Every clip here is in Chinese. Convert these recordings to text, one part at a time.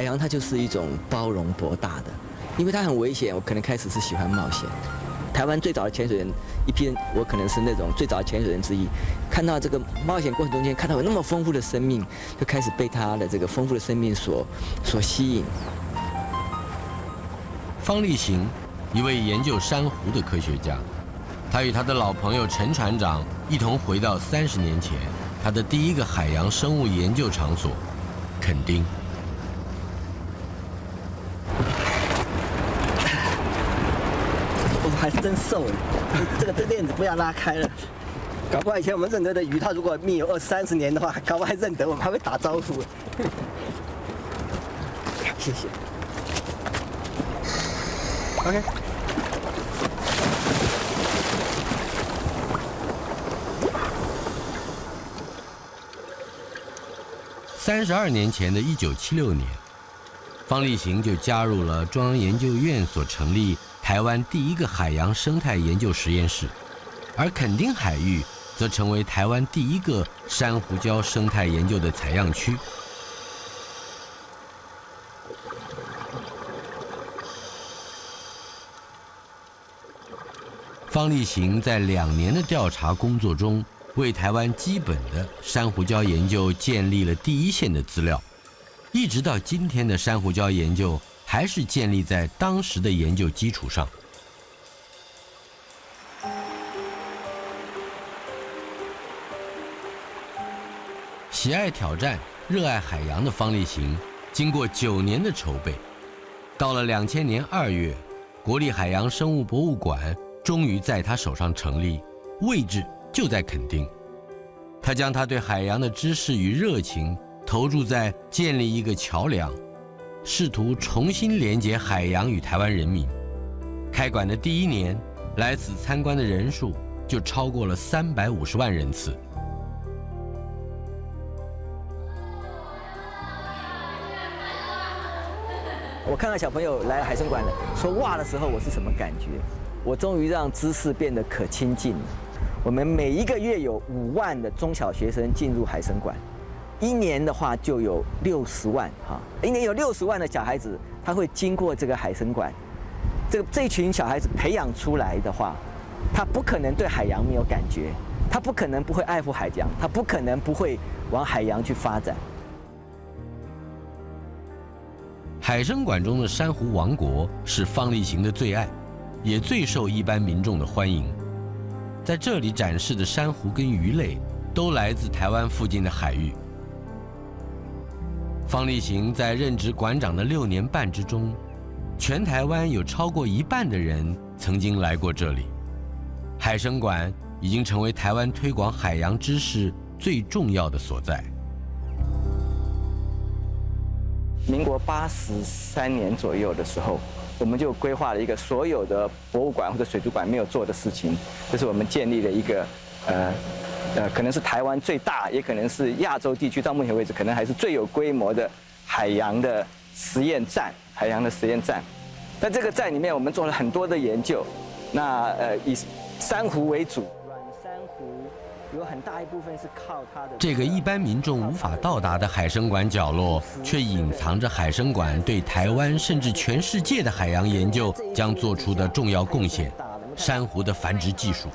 海洋它就是一种包容博大的，因为它很危险，我可能开始是喜欢冒险。台湾最早的潜水人一批人，我可能是那种最早的潜水人之一。看到这个冒险过程中间，看到有那么丰富的生命，就开始被他的这个丰富的生命所吸引。方力行，一位研究珊瑚的科学家，他与他的老朋友陈船长一同回到30年前他的第一个海洋生物研究场所——垦丁。还是真瘦了，这个链子不要拉开了，搞不好以前我们认得的鱼，它如果密有20-30年的话，搞不好还认得我们，还会打招呼。谢谢。OK。32年前的1976年，方力行就加入了中央研究院所成立台湾第一个海洋生态研究实验室，而垦丁海域则成为台湾第一个珊瑚礁生态研究的采样区。方力行在2年的调查工作中，为台湾基本的珊瑚礁研究建立了第一线的资料，一直到今天的珊瑚礁研究还是建立在当时的研究基础上。喜爱挑战、热爱海洋的方力行，经过9年的筹备，到了2000年2月，国立海洋生物博物馆终于在他手上成立，位置就在垦丁。他将他对海洋的知识与热情投注在建立一个桥梁，试图重新连接海洋与台湾人民。开馆的第1年，来此参观的人数就超过了350万人次。我看到小朋友来海生馆了，说哇的时候，我是什么感觉？我终于让知识变得可亲近了。我们每一个月有5万的中小学生进入海生馆，1年的话就有60万，1年有60万的小孩子，他会经过这个海生馆。这群小孩子培养出来的话，他不可能对海洋没有感觉，他不可能不会爱护海洋，他不可能不会往海洋去发展。海生馆中的珊瑚王国是方力行的最爱，也最受一般民众的欢迎。在这里展示的珊瑚跟鱼类都来自台湾附近的海域。方力行在任职馆长的6年半之中，全台湾有超过1半的人曾经来过这里。海生馆已经成为台湾推广海洋知识最重要的所在。民国83年左右的时候，我们就规划了一个所有的博物馆或者水族馆没有做的事情，就是我们建立了一个可能是台湾最大，也可能是亚洲地区到目前为止可能还是最有规模的海洋的实验站。那这个站里面，我们做了很多的研究，那以珊瑚为主，软珊瑚有很大一部分是靠它的。这个一般民众无法到达的海生馆角落，却隐藏着海生馆对台湾甚至全世界的海洋研究将做出的重要贡献——珊瑚的繁殖技术。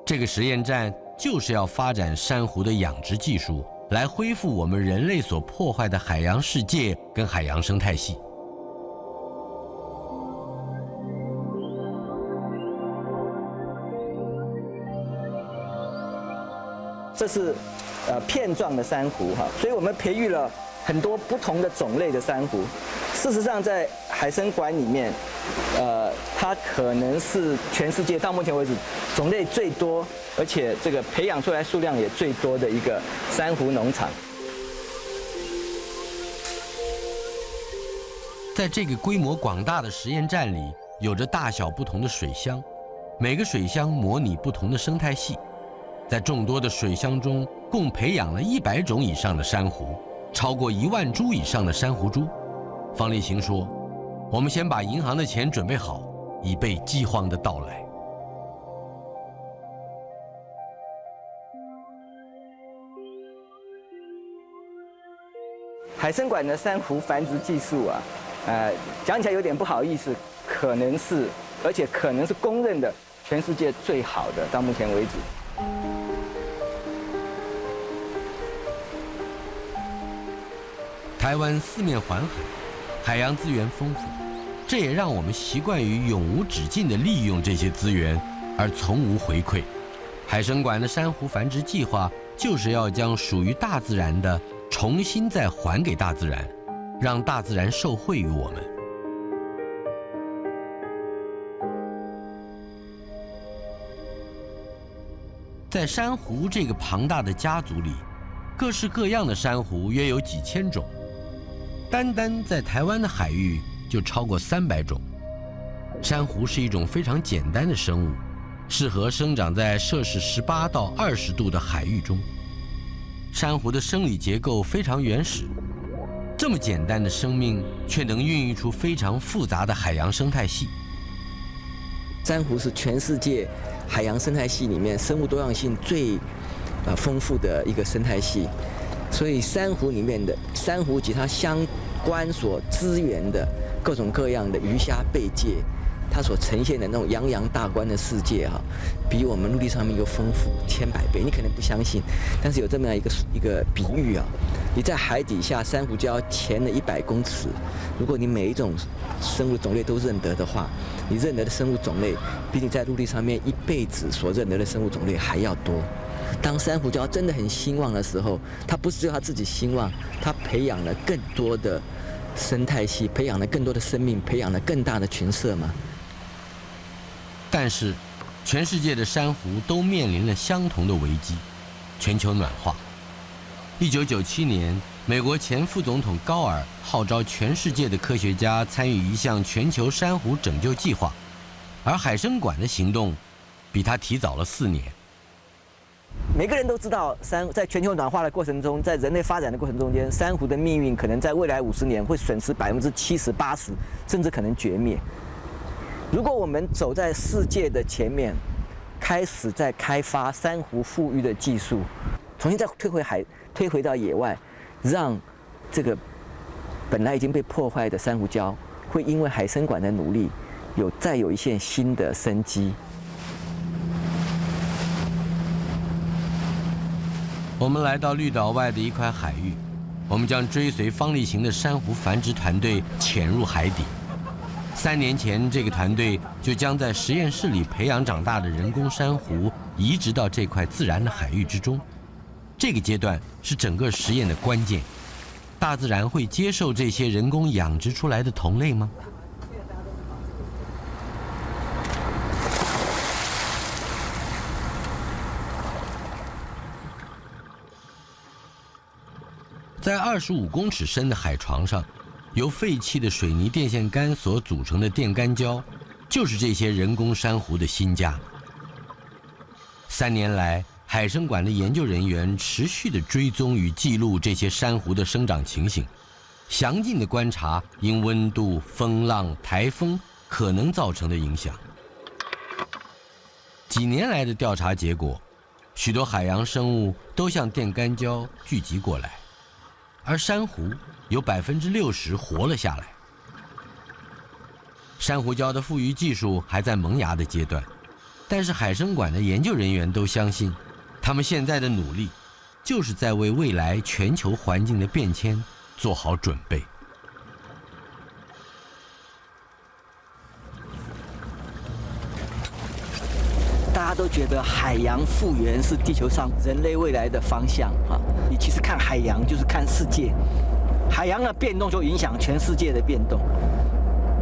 这个实验站就是要发展珊瑚的养殖技术，来恢复我们人类所破坏的海洋世界跟海洋生态系。这是片状的珊瑚所以我们培育了很多不同的种类的珊瑚。事实上，在海生馆里面，它可能是全世界到目前为止种类最多，而且这个培养出来数量也最多的一个珊瑚农场。在这个规模广大的实验站里，有着大小不同的水箱，每个水箱模拟不同的生态系。在众多的水箱中，共培养了100种以上的珊瑚，超过1万株以上的珊瑚株。方力行说：“我们先把银行的钱准备好，以备饥荒的到来。”海参馆的珊瑚繁殖技术啊，讲起来有点不好意思，可能是公认的全世界最好的，到目前为止。台湾四面环海，海洋资源丰富，这也让我们习惯于永无止境地利用这些资源，而从无回馈。海参馆的珊瑚繁殖计划，就是要将属于大自然的重新再还给大自然，让大自然受惠于我们。在珊瑚这个庞大的家族里，各式各样的珊瑚约有几千种，单单在台湾的海域就超过300种。珊瑚是一种非常简单的生物，适合生长在摄氏18到20度的海域中。珊瑚的生理结构非常原始，这么简单的生命却能孕育出非常复杂的海洋生态系。珊瑚是全世界海洋生态系里面生物多样性最丰富的一个生态系，所以珊瑚里面的珊瑚及它相关所资源的各种各样的鱼虾贝介，它所呈现的那种洋洋大观的世界比我们陆地上面又丰富千百倍。你可能不相信，但是有这么样一个比喻你在海底下珊瑚礁潜了100公尺，如果你每一种生物种类都认得的话，你认得的生物种类比你在陆地上面一辈子所认得的生物种类还要多。当珊瑚礁真的很兴旺的时候，它不是只有它自己兴旺，它培养了更多的生态系，培养了更多的生命，培养了更大的群社嘛。但是，全世界的珊瑚都面临了相同的危机——全球暖化。1997年，美国前副总统高尔号召全世界的科学家参与一项全球珊瑚拯救计划，而海参馆的行动比他提早了4年。每个人都知道，在全球暖化的过程中，在人类发展的过程中间，珊瑚的命运可能在未来50年会损失70%、80%，甚至可能绝灭。如果我们走在世界的前面，开始在开发珊瑚复育的技术，重新再推回到野外，让这个本来已经被破坏的珊瑚礁，会因为海参馆的努力，再有一线新的生机。我们来到绿岛外的一块海域，我们将追随方力行的珊瑚繁殖团队潜入海底。3年前，这个团队就将在实验室里培养长大的人工珊瑚移植到这块自然的海域之中。这个阶段是整个实验的关键。大自然会接受这些人工养殖出来的同类吗？在25公尺深的海床上，由废弃的水泥电线杆所组成的电杆礁，就是这些人工珊瑚的新家。3年来，海参馆的研究人员持续地追踪与记录这些珊瑚的生长情形，详尽地观察因温度、风浪、台风可能造成的影响。几年来的调查结果，许多海洋生物都向电杆礁聚集过来，而珊瑚有60%活了下来。珊瑚礁的复育技术还在萌芽的阶段，但是海参馆的研究人员都相信，他们现在的努力就是在为未来全球环境的变迁做好准备。大家都觉得海洋复原是地球上人类未来的方向你其实看海洋就是看世界，海洋的变动就影响全世界的变动。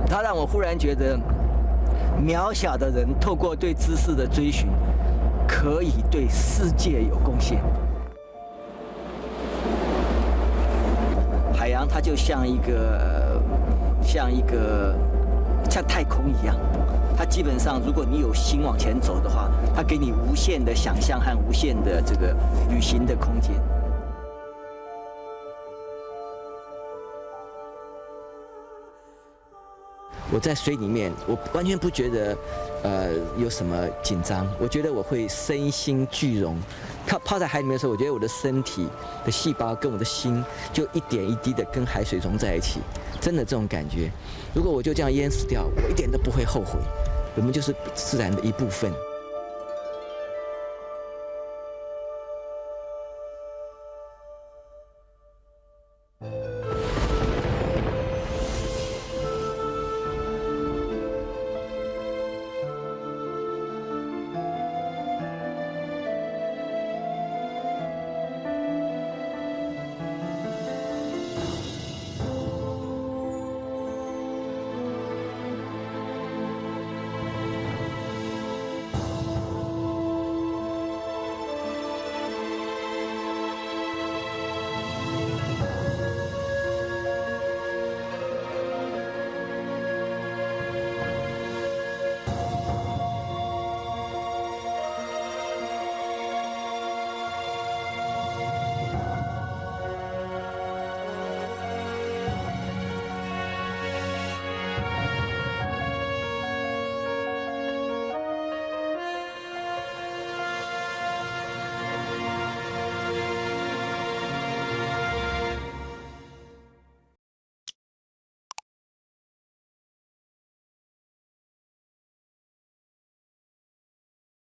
它让我忽然觉得，渺小的人透过对知识的追寻，可以对世界有贡献。海洋它就像太空一样。它基本上，如果你有心往前走的话，它给你无限的想象和无限的这个旅行的空间。我在水里面，我完全不觉得有什么紧张，我觉得我会身心俱融。泡在海里面的时候，我觉得我的身体的细胞跟我的心就一点一滴的跟海水融在一起，真的这种感觉。如果我就这样淹死掉，我一点都不会后悔。我们就是自然的一部分。